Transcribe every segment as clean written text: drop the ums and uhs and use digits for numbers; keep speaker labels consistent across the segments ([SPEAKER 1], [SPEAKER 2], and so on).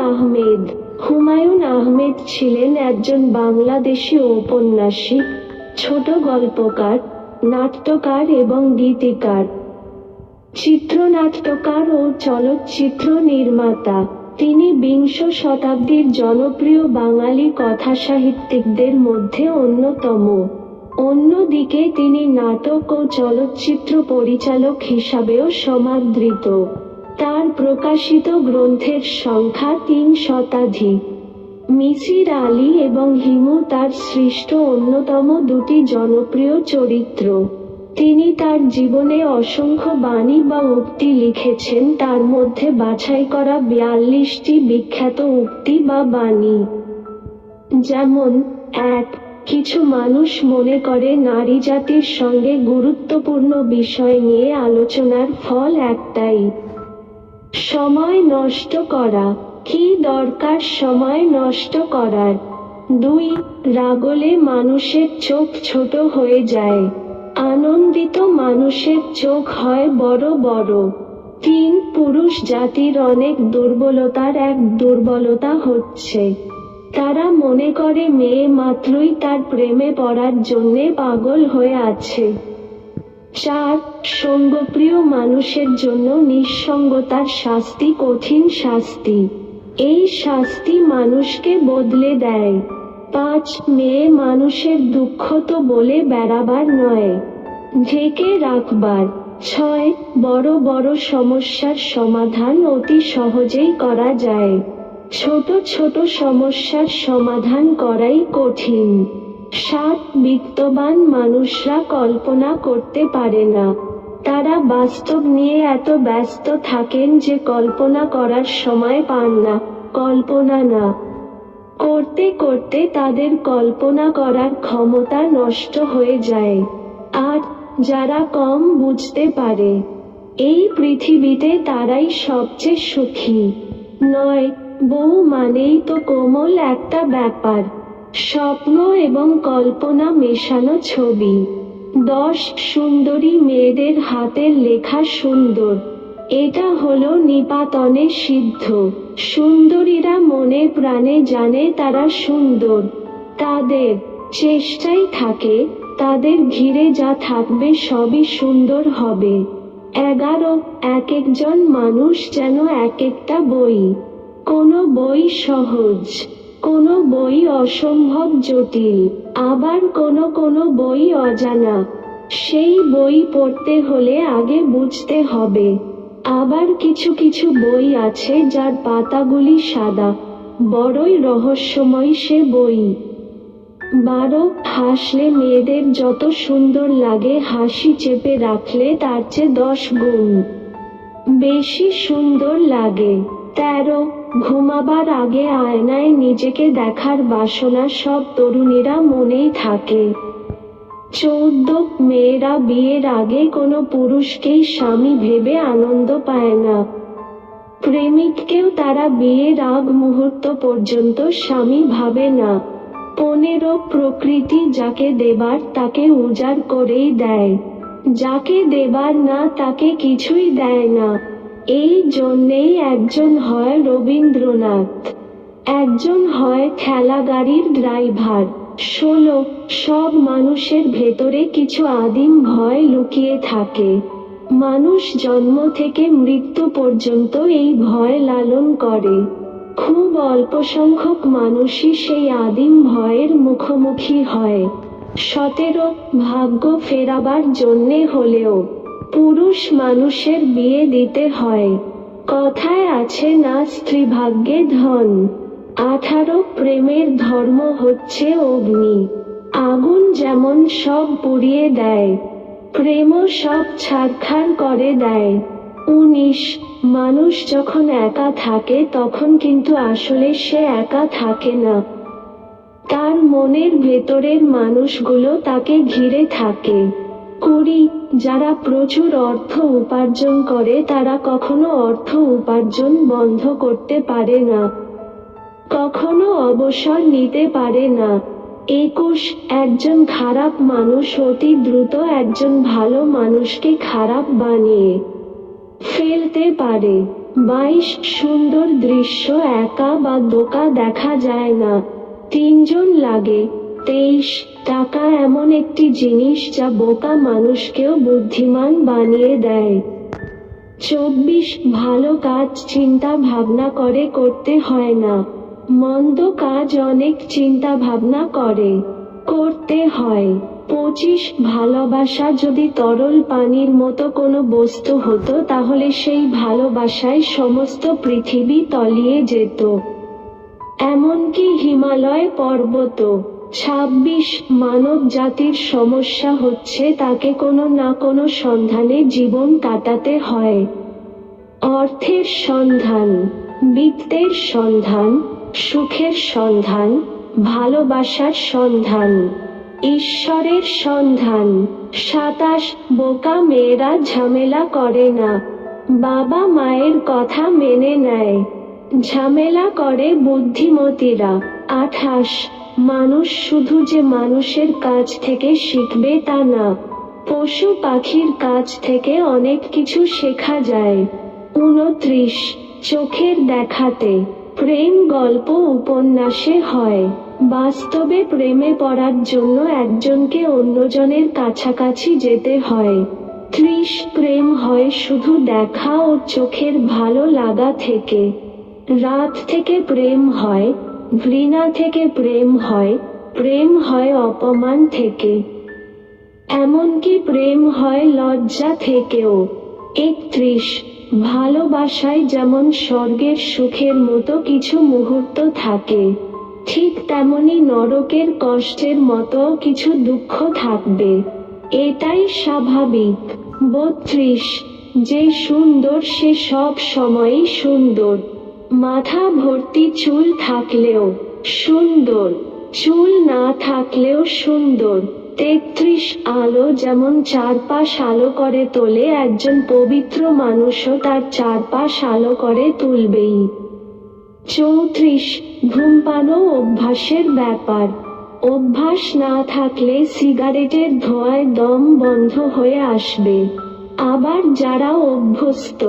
[SPEAKER 1] আহমেদ। হুমায়ুন আহমেদ ছিলেন একজন বাংলাদেশী ঔপন্যাসিক, ছোট গল্পকার, নাট্যকার এবং গীতিকার, চিত্রনাট্যকার ও চলচ্চিত্র নির্মাতা। তিনি বিংশ শতাব্দীর জনপ্রিয় বাঙালি কথাসাহিত্যিকদের মধ্যে অন্যতম। অন্যদিকে তিনি নাটক ও চলচ্চিত্র পরিচালক হিসাবেও সমাদৃত। তার প্রকাশিত গ্রন্থের সংখ্যা ৩ শতাধিক। মিসির আলী এবং হিমু তার সৃষ্ট অন্যতম দুটি জনপ্রিয় চরিত্র। তিনি তার জীবনে অসংখ্য বাণী বা উক্তি লিখেছেন, তার মধ্যে বাছাই করা ৪২টি বিখ্যাত উক্তি বা বাণী। যেমন: ১. কিছু মানুষ মনে করে নারী জাতির সঙ্গে গুরুত্বপূর্ণ বিষয় নিয়ে আলোচনার ফল একটাই, সময় নষ্ট করা। কি দরকার সময় নষ্ট করার? ২. রাগলে মানুষের চোখ ছোট হয়ে যায়, আনন্দিত মানুষের চোখ হয় বড় বড়। ৩. পুরুষ জাতির অনেক দুর্বলতার এক দুর্বলতা হচ্ছে, তারা মনে করে মেয়ে মাত্রই তার প্রেমে পড়ার জন্যে পাগল হয়ে আছে। ৪. সঙ্গপ্রিয় মানুষের জন্য নিঃসঙ্গতার শাস্তি কঠিন শাস্তি, এই শাস্তি মানুষকে বদলে দেয়। ৫. মেয়ে মানুষের দুঃখ তো বলে বেড়াবার নয়, ঢেকে রাখবার। ৬. বড় বড় সমস্যার সমাধান অতি সহজেই করা যায়, ছোট ছোট সমস্যার সমাধান করাই কঠিন। ৭. বিত্তবান মানুষরা কল্পনা করতে পারে না, তারা বাস্তব নিয়ে এত ব্যস্ত থাকেন যে কল্পনা করার সময় পান না। কল্পনা না করতে করতে তাদের কল্পনা করার ক্ষমতা নষ্ট হয়ে যায়। ৮. যারা কম বুঝতে পারে, এই পৃথিবীতে তারাই সবচেয়ে সুখী। ৯. বউ মানেই তো কোমল একটা ব্যাপার, স্বপ্ন এবং কল্পনা মেশানো ছবি। ১০. সুন্দরী মেয়েদের হাতের লেখা সুন্দর, এটা হলো নিপাতনে সিদ্ধ। সুন্দরীরা মনে প্রাণে জানে তারা সুন্দর, তাদের চেষ্টাই থাকে, তাদের ঘিরে যা থাকবে সবই সুন্দর হবে। ১১. এক একজন মানুষ যেন এক একটা বই, কোনো বই সহজ, কোনো বই অসম্ভব জটিল, আবার কোনো কোনো বই অজানা। সেই বই পড়তে হলে আগে বুঝতে হবে। আবার কিছু কিছু বই আছে যার পাতাগুলি সাদা, বড়ই রহস্যময় সে বই। ১২. হাসলে মেয়েদের যত সুন্দর লাগে হাসি চেপে রাখলে তার চেয়ে ১০ গুণ বেশি সুন্দর লাগে। ১৩. ঘুমাবার আগে আয়নায় নিজেকে দেখার বাসনা সব তরুণীরা মনেই থাকে। ১৪. মেয়েরা বিয়ের আগে কোনো পুরুষকেই স্বামী ভেবে আনন্দ পায় না, প্রেমিককেও তারা বিয়ের আগ মুহূর্ত পর্যন্ত স্বামী ভাবে না। ১৫. প্রকৃতি যাকে দেবার তাকে উজাড় করেই দেয়, যাকে দেবার না তাকে কিছুই দেয় না। এই জন্যেই একজন হয় রবীন্দ্রনাথ, একজন হয় ঠেলাগাড়ির ড্রাইভার। ১৬. সব মানুষের ভেতরে কিছু আদিম ভয় লুকিয়ে থাকে, মানুষ জন্ম থেকে মৃত্যু পর্যন্ত এই ভয় লালন করে। খুব অল্প সংখ্যক মানুষই সেই আদিম ভয়ের মুখোমুখি হয়। ১৭. ভাগ্য ফেরাবার জন্যে হলেও পুরুষ মানুষের বিয়ে দিতে হয়, কথায় আছে না স্ত্রী ভাগ্যে ধন। ১৮. প্রেমের ধর্ম হচ্ছে অগ্নি, আগুন যেমন সব পুড়িয়ে দেয়, প্রেমও সব ছারখার করে দেয়। ১৯. মানুষ যখন একা থাকে তখন কিন্তু আসলে সে একা থাকে না, তার মনের ভেতরের মানুষগুলো তাকে ঘিরে থাকে। ২০. যারা প্রচুর অর্থ উপার্জন করে তারা কখনো অর্থ উপার্জন বন্ধ করতে পারে না, কখনো অবসর নিতে পারে না। ২১. একজন খারাপ মানুষ অতি দ্রুত একজন ভালো মানুষকে খারাপ বানিয়ে ফেলতে পারে। 22 সুন্দর দৃশ্য একা বা দোকা দেখা যায় না, তিনজন লাগে। 23 টাকা এমন একটি জিনিস যা বোকা মানুষকেও বুদ্ধিমান বানিয়ে দেয়। 24 ভালো কাজ চিন্তা ভাবনা করে করতে হয় না, মন্দ কাজ অনেক চিন্তা ভাবনা করে করতে হয়। 25 ভালোবাসা যদি তরল পানির মতো কোনো বস্তু হতো তাহলে সেই ভালোবাসায় সমস্ত পৃথিবী তলিয়ে যেত, এমনকি হিমালয় পর্বত। 26 মানব জাতির সমস্যা হচ্ছে তাকে কোনো না কোনো সন্ধানে জীবন কাটাতে হয়। অর্থের সন্ধান, বিত্তের সন্ধান, সুখের সন্ধান, ভালোবাসার সন্ধান, ঈশ্বরের সন্ধান। 27 বোকা মেয়েরা ঝামেলা করে না, বাবা মায়ের কথা মেনে নেয়, ঝামেলা করে বুদ্ধিমতীরা। 28 মানুষ শুধু যে মানুষের কাছ থেকে শিখবে তা না, পশু পাখির কাছ থেকে অনেক কিছু শেখা যায়। 29 চোখের দেখাতে প্রেম গল্প উপন্যাসে হয়, বাস্তবে প্রেমে পড়ার জন্য একজনকে অন্যজনের কাছাকাছি যেতে হয়। 30 প্রেম হয় শুধু দেখা ও চোখের ভালো লাগা থেকে, রাত থেকে প্রেম হয়, ঘৃণা থেকে প্রেম হয় অপমান থেকে, এমনকি প্রেম হয় লজ্জা থেকেও। 31 ভালোবাসায় যেমন স্বর্গের সুখের মতো কিছু মুহূর্ত থাকে, ঠিক তেমনি নরকের কষ্টের মতো কিছু দুঃখ থাকবে, এটাই স্বাভাবিক। 32 যে সুন্দর সে সব সময়ই সুন্দর, মাথা ভর্তি চুল থাকলেও সুন্দর, চুল না থাকলেও সুন্দর। 33 আলো যেমন চারপাশ আলো করে তোলে, একজন পবিত্র মানুষও তার চারপাশ আলো করে তুলবেই। 34 ধূমপানও অভ্যাসের ব্যাপার, অভ্যাস না থাকলে সিগারেটের ধোঁয়ায় দম বন্ধ হয়ে আসবে, আবার যারা অভ্যস্ত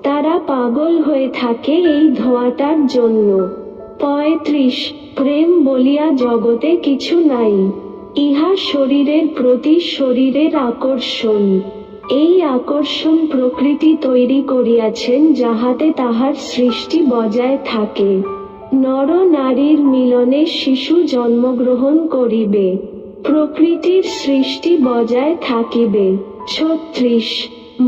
[SPEAKER 1] তারা পাগল হয়ে থাকে এই ধোঁয়াটার জন্য। 35 প্রেম বলিয়া জগতে কিছু নাই, ইহা শরীরের প্রতি শরীরের আকর্ষণ, এই আকর্ষণ প্রকৃতি তৈরি করিয়াছেন যাহাতে তাহার সৃষ্টি বজায় থাকে। নর নারীর মিলনে শিশু জন্মগ্রহণ করিবে, প্রকৃতির সৃষ্টি বজায় থাকিবে। 36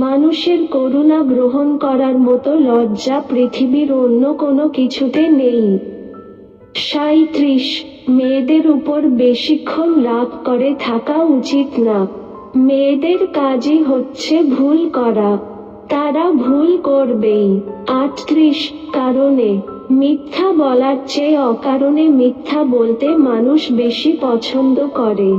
[SPEAKER 1] মানুষের করুণা গ্রহণ করার মতো লজ্জা পৃথিবীর অন্য কোনো কিছুতে নেই। 37 মেয়েদের উপর বেশিক্ষণ রাগ করে থাকা উচিত না, মেয়েদের কাজই হচ্ছে ভুল করা, তারা ভুল করবেই। 38 কারণে মিথ্যা বলার চেয়ে অকারণে মিথ্যা বলতে মানুষ বেশি পছন্দ করে।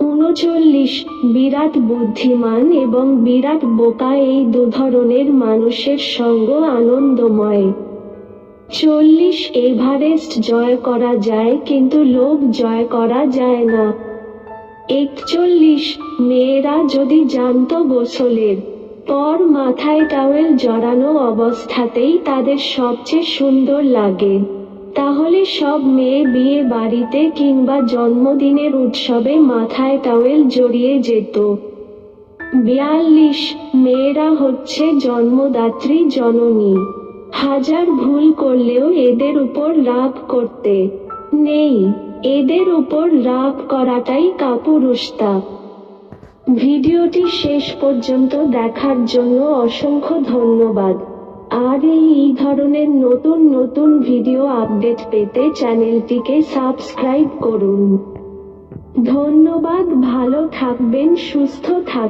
[SPEAKER 1] 39 বিরাট বুদ্ধিমান এবং বিরাট বোকা এই দুধরনের মানুষের সঙ্গ আনন্দময়। 40 এভারেস্ট জয় করা যায় কিন্তু লোভ জয় করা যায় না। 41 মেয়েরা যদি জানতো গোসলের পর মাথায় টাওয়েল জড়ানো অবস্থাতেই তাদের সবচেয়ে সুন্দর লাগে, তাহলে সব মেয়ে বিয়ে বাড়িতে কিংবা জন্মদিনের উৎসবে মাথায় টাওয়েল জড়িয়ে যেত। 42 মেয়েরা হচ্ছে জন্মদাত্রী জননী, হাজার ভুল করলেও এদের উপর রাগ করতে নেই, এদের উপর রাগ করাটাই কাপুরুষতা। ভিডিওটি শেষ পর্যন্ত দেখার জন্য অসংখ্য ধন্যবাদ। আর এই ধরনের নতুন নতুন ভিডিও আপডেট পেতে চ্যানেলটিকে সাবস্ক্রাইব করুন। ধন্যবাদ, ভালো থাকবেন, সুস্থ থাকবেন।